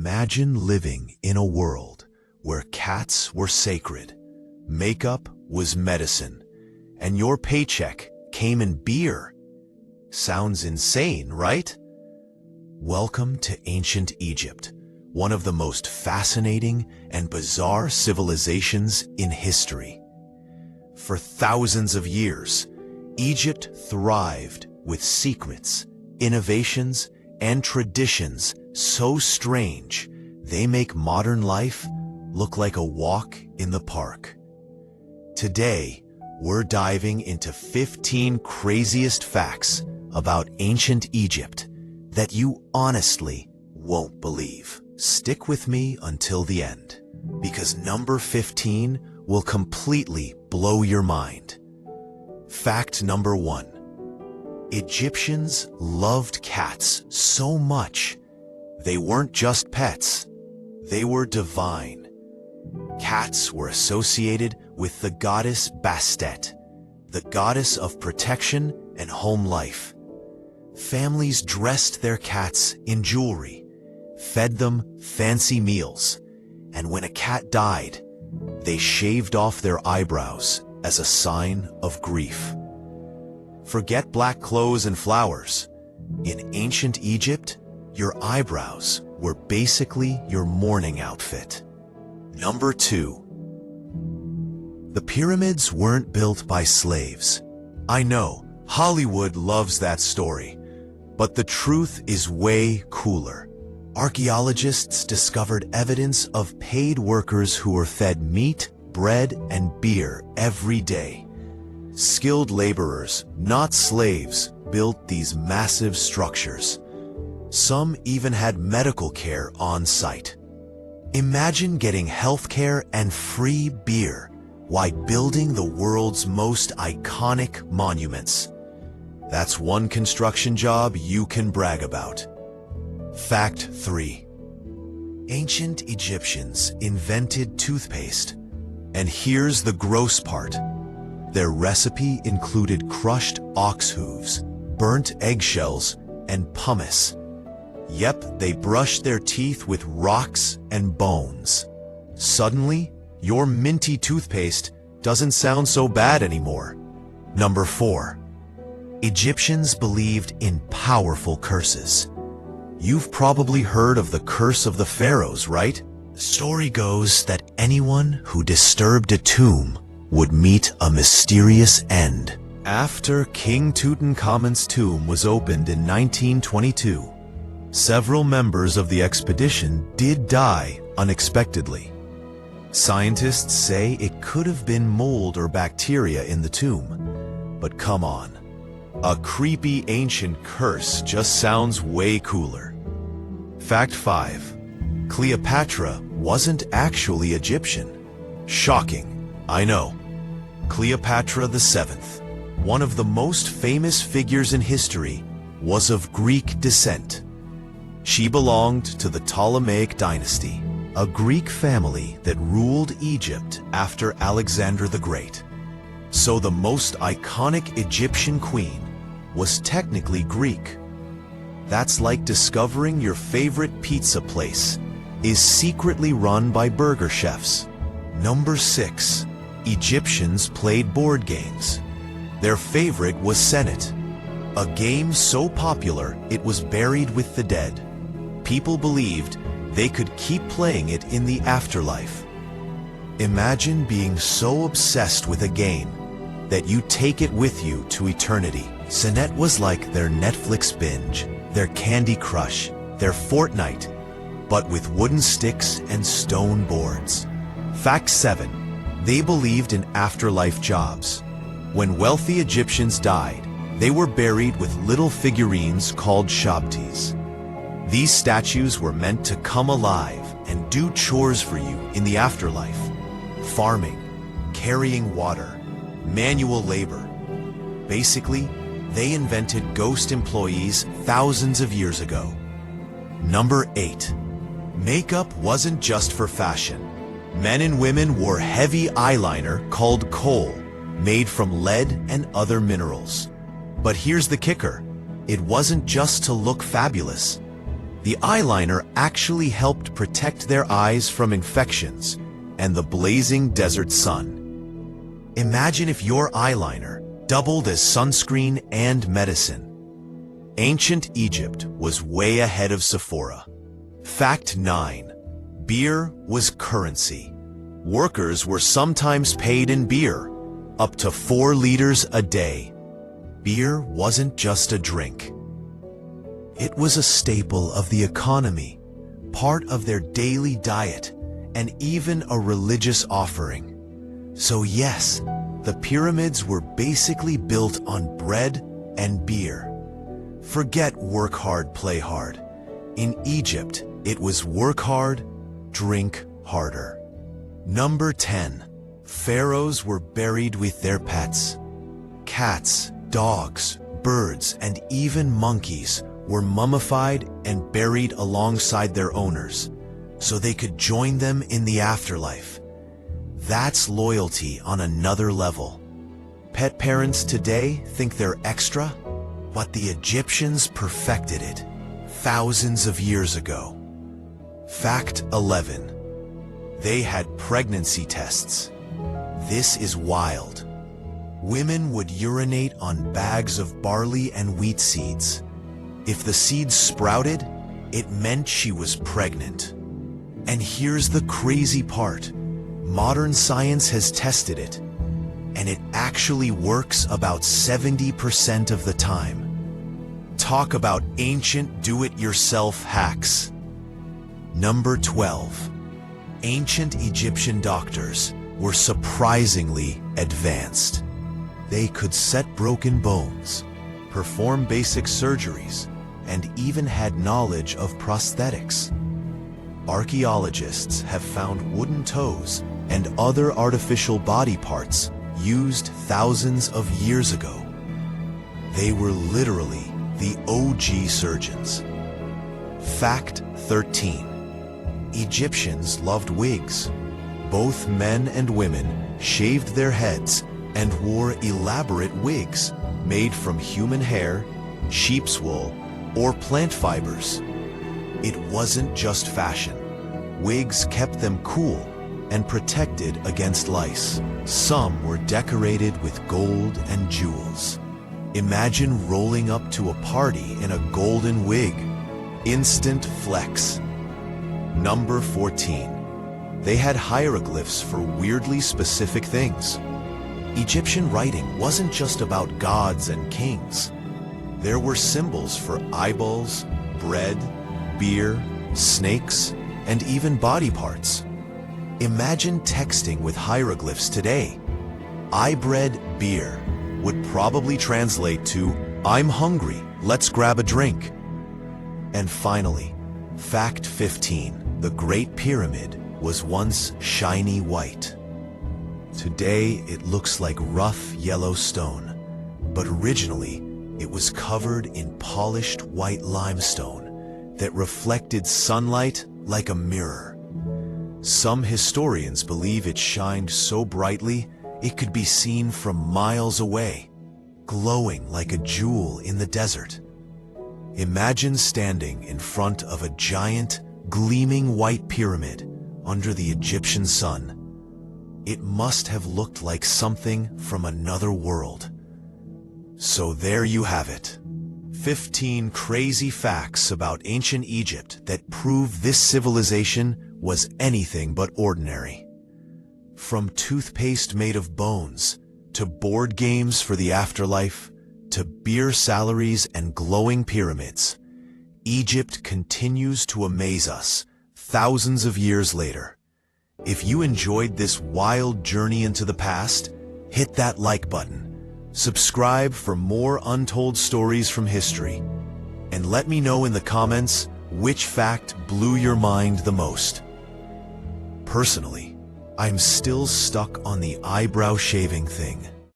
Imagine living in a world where cats were sacred, makeup was medicine, and your paycheck came in beer. Sounds insane, right? Welcome to ancient Egypt, one of the most fascinating and bizarre civilizations in history. For thousands of years, Egypt thrived with secrets, innovations, and traditions so strange they make modern life look like a walk in the park. Today, we're diving into 15 craziest facts about ancient Egypt that you honestly won't believe. Stick with me until the end, because number 15 will completely blow your mind. Fact number 1. Egyptians loved cats so much, they weren't just pets, they were divine. Cats were associated with the goddess Bastet, the goddess of protection and home life. Families dressed their cats in jewelry, fed them fancy meals, and when a cat died, they shaved off their eyebrows as a sign of grief. Forget black clothes and flowers. In ancient Egypt, your eyebrows were basically your mourning outfit. Number 2. The pyramids weren't built by slaves. I know, Hollywood loves that story, but the truth is way cooler. Archaeologists discovered evidence of paid workers who were fed meat, bread, and beer every day. Skilled laborers, not slaves, built these massive structures. Some even had medical care on site. Imagine getting health care and free beer while building the world's most iconic monuments. That's one construction job you can brag about. Fact 3. Ancient Egyptians invented toothpaste. And here's the gross part. Their recipe included crushed ox hooves, burnt eggshells, and pumice. Yep, they brushed their teeth with rocks and bones. Suddenly, your minty toothpaste doesn't sound so bad anymore. Number 4. Egyptians believed in powerful curses. You've probably heard of the curse of the pharaohs, right? The story goes that anyone who disturbed a tomb would meet a mysterious end. After King Tutankhamun's tomb was opened in 1922, several members of the expedition did die unexpectedly. Scientists say it could have been mold or bacteria in the tomb. But come on, a creepy ancient curse just sounds way cooler. Fact 5. Cleopatra wasn't actually Egyptian. Shocking, I know. Cleopatra VII, one of the most famous figures in history, was of Greek descent. She belonged to the Ptolemaic dynasty, a Greek family that ruled Egypt after Alexander the Great. So the most iconic Egyptian queen was technically Greek. That's like discovering your favorite pizza place is secretly run by burger chefs. Number 6. Egyptians played board games. Their favorite was Senet, a game so popular it was buried with the dead. People believed they could keep playing it in the afterlife. Imagine being so obsessed with a game that you take it with you to eternity. Senet was like their Netflix binge, their Candy Crush, their Fortnite, but with wooden sticks and stone boards. Fact 7. They believed in afterlife jobs. When wealthy Egyptians died, they were buried with little figurines called shabtis. These statues were meant to come alive and do chores for you in the afterlife. Farming, carrying water, manual labor. Basically, they invented ghost employees thousands of years ago. Number 8. Makeup wasn't just for fashion. Men and women wore heavy eyeliner called kohl, made from lead and other minerals. But here's the kicker. It wasn't just to look fabulous. The eyeliner actually helped protect their eyes from infections and the blazing desert sun. Imagine if your eyeliner doubled as sunscreen and medicine. Ancient Egypt was way ahead of Sephora. Fact 9. Beer was currency. Workers were sometimes paid in beer, up to 4 liters a day. Beer wasn't just a drink. It was a staple of the economy, part of their daily diet, and even a religious offering. So yes, the pyramids were basically built on bread and beer. Forget work hard, play hard. In Egypt, it was work hard, drink harder. Number 10. Pharaohs were buried with their pets. Cats, dogs, birds, and even monkeys were mummified and buried alongside their owners, so they could join them in the afterlife. That's loyalty on another level. Pet parents today think they're extra, but the Egyptians perfected it thousands of years ago. Fact 11. They had pregnancy tests. This is wild. Women would urinate on bags of barley and wheat seeds. If the seeds sprouted, it meant she was pregnant. And here's the crazy part. Modern science has tested it, and it actually works about 70% of the time. Talk about ancient do-it-yourself hacks. Number 12. Ancient Egyptian doctors were surprisingly advanced. They could set broken bones, perform basic surgeries, and even had knowledge of prosthetics. Archaeologists have found wooden toes and other artificial body parts used thousands of years ago. They were literally the OG surgeons. Fact 13. Egyptians loved wigs. Both men and women shaved their heads and wore elaborate wigs made from human hair, sheep's wool, or plant fibers. It wasn't just fashion. Wigs kept them cool and protected against lice. Some were decorated with gold and jewels. Imagine rolling up to a party in a golden wig. Instant flex. Number 14. They had hieroglyphs for weirdly specific things. Egyptian writing wasn't just about gods and kings. There were symbols for eyeballs, bread, beer, snakes, and even body parts. Imagine texting with hieroglyphs today. I bred beer would probably translate to, I'm hungry, let's grab a drink. And finally, fact 15, the Great Pyramid was once shiny white. Today, it looks like rough yellow stone, but originally, it was covered in polished white limestone that reflected sunlight like a mirror. Some historians believe it shined so brightly it could be seen from miles away, glowing like a jewel in the desert. Imagine standing in front of a giant, gleaming white pyramid under the Egyptian sun. It must have looked like something from another world. So there you have it. 15 crazy facts about ancient Egypt that prove this civilization was anything but ordinary. From toothpaste made of bones, to board games for the afterlife, to beer salaries and glowing pyramids, Egypt continues to amaze us thousands of years later. If you enjoyed this wild journey into the past, hit that like button. Subscribe for more untold stories from history. And let me know in the comments which fact blew your mind the most. Personally, I'm still stuck on the eyebrow shaving thing.